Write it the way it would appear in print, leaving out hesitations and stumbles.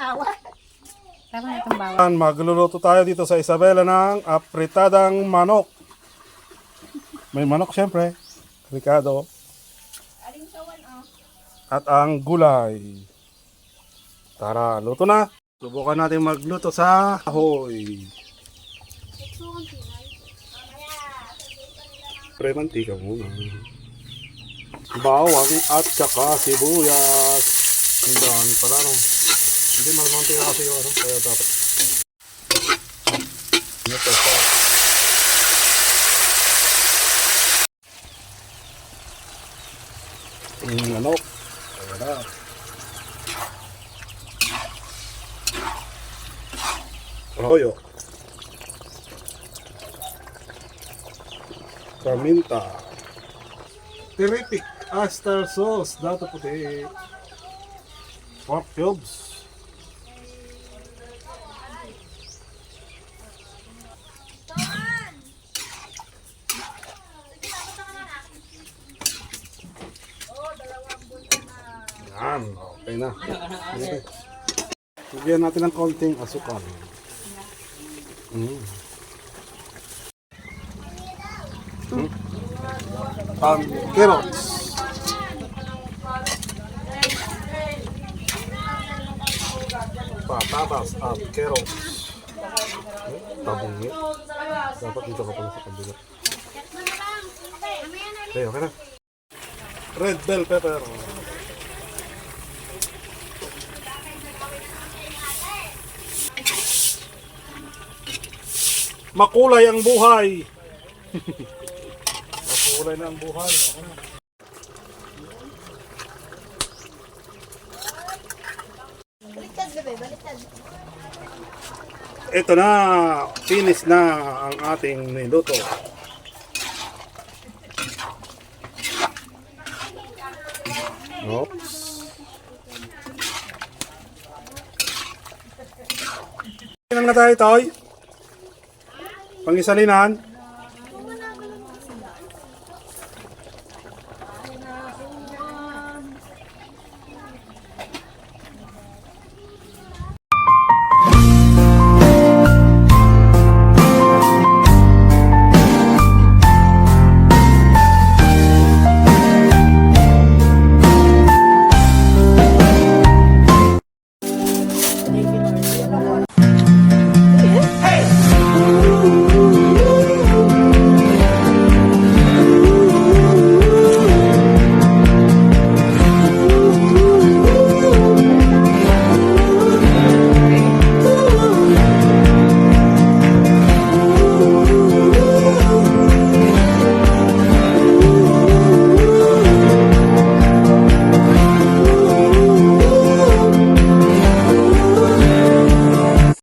tawa. Tama na itong bawang. Magluluto tayo dito sa Isabela ng apritadang manok. May manok syempre, ricado. At ang gulay. Tara, luto na. Subukan natin magluto sa ahoy. Pre-mantika muna. Bawang at saka sibuyas. Ang dami pala, no? Hindi, malamantika kasi yung ano, kaya dapat. Ito sa... manok. Ayan na. Royo. Paminta. Terrific Astar sauce. Dato puti. Pork cubes. Yan. Okay na. Okay. Lagyan natin ng konting asukal. Carrots. Patatas at carrots. Tabungi. Dapat dito ka pala sa kabila. Okay, okay na. Red bell pepper. Makulay ang buhay. Makulay na ang buhay. Okay na. Baliktad, bebe, baliktad. Ito na, finish na ang ating niluto. Oops. Ilang na tayo, Toy? Pangisalinan.